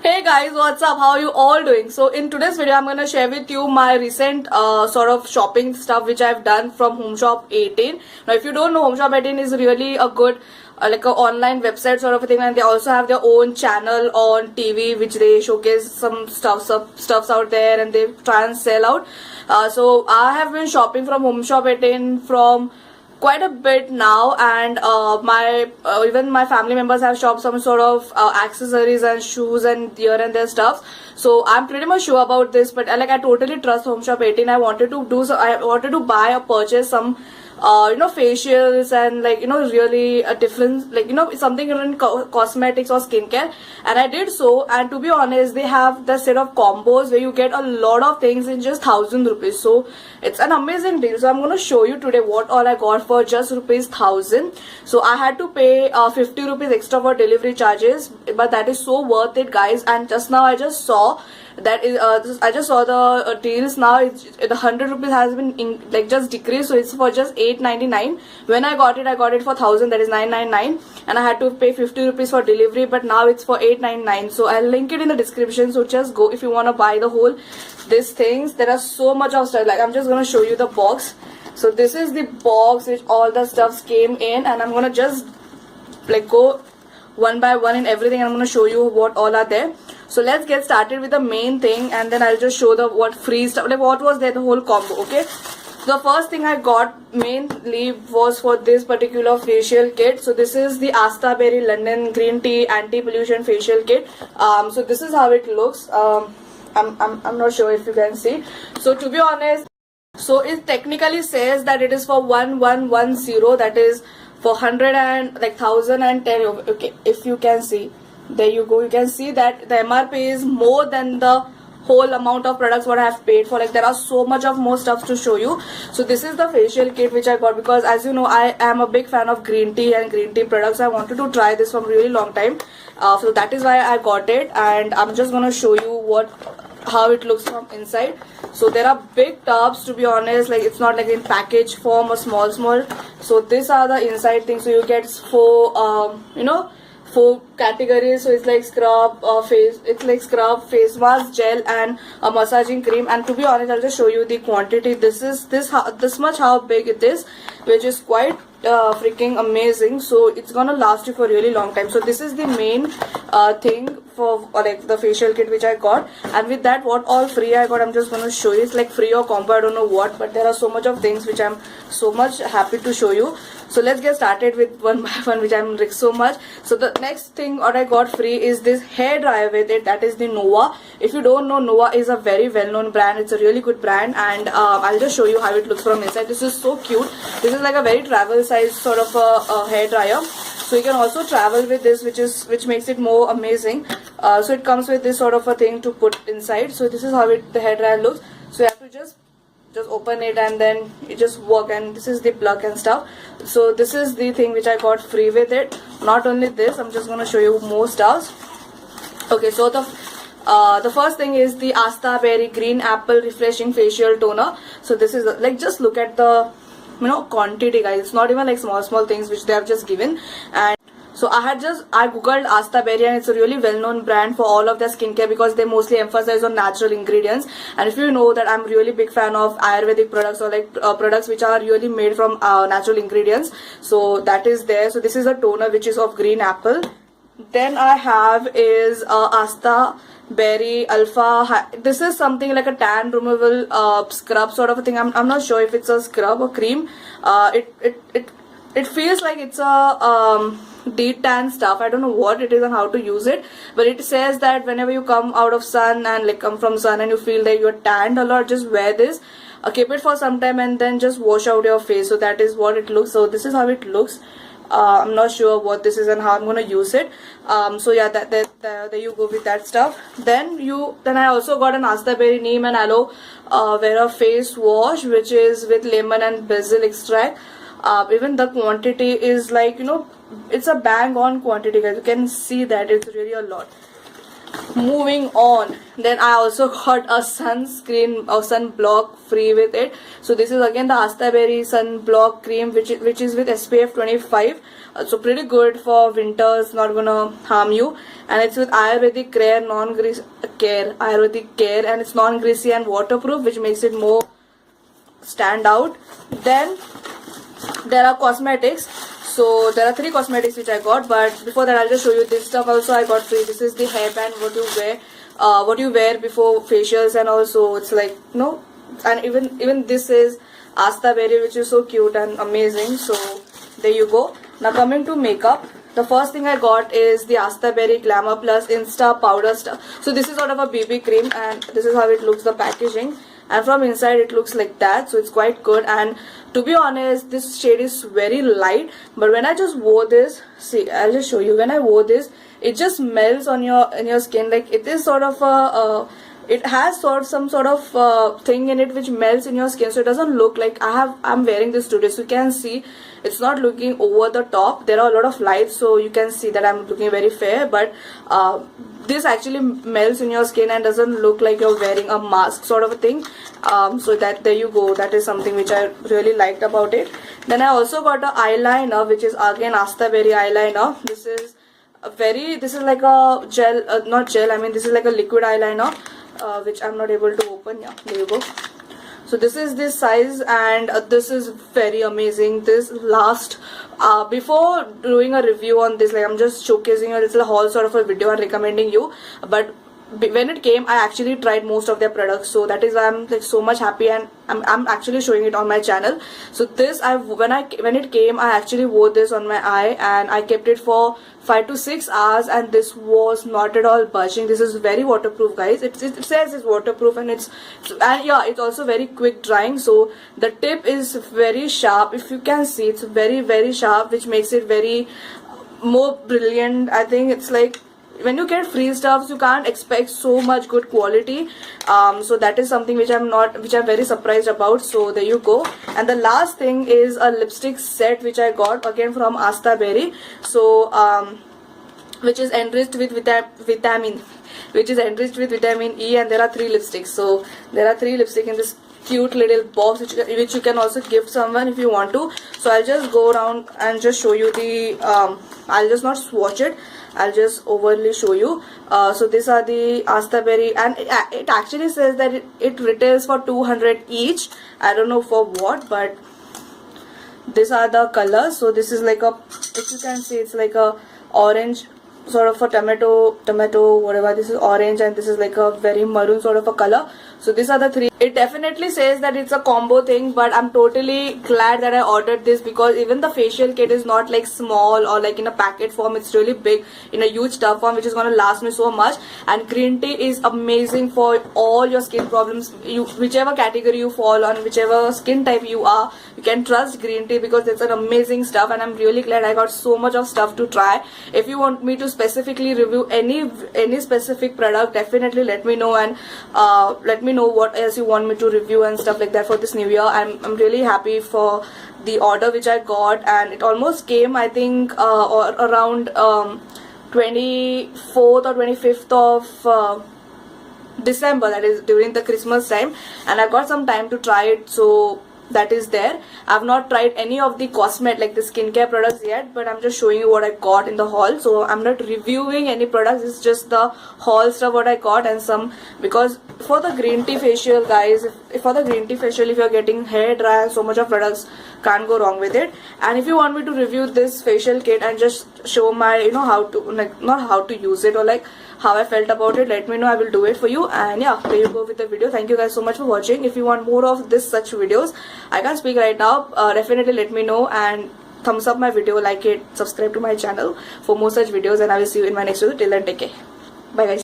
Hey guys, what's up? How are you all doing? So in today's video, I'm gonna share with you my recent sort of shopping stuff which I've done from HOMESHOP 18. Now, if you don't know, HOMESHOP 18 is really a good like a online website sort of a thing, and they also have their own channel on TV which they showcase some stuffs out there and they try and sell out. So I have been shopping from HOMESHOP 18 from quite a bit now, and my even my family members have shopped some sort of accessories and shoes and here and there stuff. So I'm pretty much sure about this, but I totally trust HOMESHOP 18. I wanted to buy or purchase some facials and really a different something in cosmetics or skincare, and I did so. And to be honest, they have the set of combos where you get a lot of things in just 1,000 rupees. So it's an amazing deal. So I'm going to show you today what all I got for just rupees 1,000. So I had to pay 50 rupees extra for delivery charges, but that is so worth it, guys. And just now I just saw that is I just saw the deals. Now the 100 rupees has been just decreased, so it's for just 8.99. When I got it for 1,000, that is 999, and I had to pay 50 rupees for delivery, but now it's for 8.99. So I'll link it in the description, so just go if you want to buy the whole these things. There are so much of stuff. I'm just gonna show you the box. So this is the box which all the stuffs came in, and I'm gonna just go one by one in everything. I'm gonna show you what all are there. So let's get started with the main thing, and then I'll just show the what free stuff, what was there, the whole combo. Okay, so the first thing I got mainly was for this particular facial kit. So this is the Asta Berry London Green Tea Anti-Pollution Facial Kit. So this is how it looks. I'm not sure if you can see. So to be honest, so it technically says that it is for 1110, that is for 100 and 1,010. Okay, if you can see, there you go, you can see that the MRP is more than the whole amount of products what I have paid for. There are so much of more stuff to show you. So this is the facial kit which I got, because as you know, I am a big fan of green tea and green tea products. I wanted to try this from a really long time, so that is why I got it, and I'm just gonna show you how it looks from inside. So there are big tubs, to be honest, it's not in package form or small. So these are the inside things. So you get four categories. So it's scrub, face mask, gel, and a massaging cream. And to be honest, I'll just show you the quantity. This much how big it is, which is quite freaking amazing. So it's gonna last you for a really long time. So this is the main thing for the facial kit which I got. And with that, what all free I got, I'm just gonna show you. It's free or combo, I don't know what, but there are so much of things which I'm so much happy to show you. So let's get started with one by one, which I'm so much. So the next thing what I got free is this hair dryer with it. That is the Nova. If you don't know, Nova is a very well-known brand. It's a really good brand, and I'll just show you how it looks from inside. This is so cute. This is a very travel size sort of a hair dryer. So you can also travel with this, which makes it more amazing. So it comes with this sort of a thing to put inside. So this is how the hair dryer looks. So you have to just open it, and then you just work, and this is the plug and stuff. So this is the thing which I got free with it. Not only this, I'm just going to show you more stuff. Okay, so the first thing is the Asta Berry Green Apple Refreshing Facial Toner. So this is just look at the quantity, guys. It's not even small things which they have just given. And so I googled Asta Berry, and it's a really well-known brand for all of their skincare, because they mostly emphasize on natural ingredients. And if you know that I'm really big fan of Ayurvedic products, or products which are really made from natural ingredients, so that is there. So this is a toner which is of green apple. Then I have is Asta Berry Alpha. This is something like a tan removal scrub sort of a thing. I'm not sure if it's a scrub or cream. It feels like it's a detan stuff. I don't know what it is and how to use it, but it says that whenever you come out of sun and come from sun and you feel that you're tanned a lot, just wear this, keep it for some time, and then just wash out your face. So that is what it looks. So this is how it looks. I'm not sure what this is and how I'm gonna use it. So yeah, there you go with that stuff. Then I also got an Asta Berry Neem and Aloe Vera face wash, which is with lemon and basil extract. Even the quantity is it's a bang on quantity, guys. You can see that it's really a lot. moving on, then I also got a sunscreen or sunblock free with it. So this is again the Asta Berry sunblock cream, which is with SPF 25. So pretty good for winters, not gonna harm you. And it's with Ayurvedic care, and it's non-greasy and waterproof, which makes it more stand out. Then there are cosmetics. So there are 3 cosmetics which I got, but before that I'll just show you this stuff also I got free. This is the hairband what you wear before facials, and also it's like and even this is Asta Berry, which is so cute and amazing. So there you go. Now coming to makeup, the first thing I got is the Asta Berry Glamour Plus Insta Powder Stuff. So this is sort of a BB cream, and this is how it looks, the packaging. And from inside it looks like that, so it's quite good. And to be honest, this shade is very light, but when I just wore this, see, I'll just show you. When I wore this, it just melts on your skin. Like, it is sort of it has some sort of thing in it which melts in your skin, so it doesn't look like I'm wearing this today, so you can see it's not looking over the top. There are a lot of lights, so you can see that I'm looking very fair, but this actually melts in your skin and doesn't look like you're wearing a mask sort of a thing. So that, there you go, that is something which I really liked about it. Then I also got an eyeliner, which is again Asta Berry eyeliner. This is like a gel, not gel, I mean this is like a liquid eyeliner, which I'm not able to open. Yeah, there you go. So this is this size, and this is very amazing. This last before doing a review on this, like, I'm just showcasing a little haul sort of a video and recommending you, but when it came, I actually tried most of their products, so that is why I'm like so much happy, and I'm actually showing it on my channel. So this, when it came, I actually wore this on my eye, and I kept it for 5 to 6 hours, and this was not at all budging. This is very waterproof, guys. It says it's waterproof, and yeah, it's also very quick drying. So the tip is very sharp. If you can see, it's very sharp, which makes it very more brilliant. I think it's like, when you get free stuffs, you can't expect so much good quality. So that is something which I'm very surprised about. So there you go. And the last thing is a lipstick set which I got again from Asta Berry. So which is enriched with vitamin E, and there are 3 lipsticks. So there are 3 lipsticks in this cute little box, which you can also gift someone if you want to. So I'll just go around and just show you the I'll just not swatch it, I'll just overly show you. So these are the Asta Berry, and it actually says that it retails for 200 each. I don't know for what, but these are the colors. So this is like a, if you can see, it's like a orange, sort of a tomato whatever. This is orange, and this is like a very maroon sort of a color. So these are the 3. It definitely says that it's a combo thing, but I'm totally glad that I ordered this, because even the facial kit is not like small or like in a packet form. It's really big in a huge tub form, which is going to last me so much. And green tea is amazing for all your skin problems. Whichever category you fall on, whichever skin type you are, you can trust green tea, because it's an amazing stuff. And I'm really glad I got so much of stuff to try. If you want me to specifically review any specific product, definitely let me know, and let me know what else you want me to review and stuff like that for this new year. I'm really happy for the order which I got, and it almost came, I think, or around 24th or 25th of December, that is during the Christmas time, and I got some time to try it. So that is there. I've not tried any of the cosmetic, like the skincare products yet, but I'm just showing you what I got in the haul. So I'm not reviewing any products, it's just the haul stuff what I got, and some, because for the green tea facial, guys, if you're getting hair dry and so much of products, can't go wrong with it. And if you want me to review this facial kit and just show my, how to, like, not how to use it or like how I felt about it, let me know. I will do it for you. And yeah, there you go with the video. Thank you guys so much for watching. If you want more of such videos, I can't speak right now, definitely let me know, and thumbs up my video, like it, subscribe to my channel for more such videos, and I will see you in my next video. Till then, take care. Bye guys.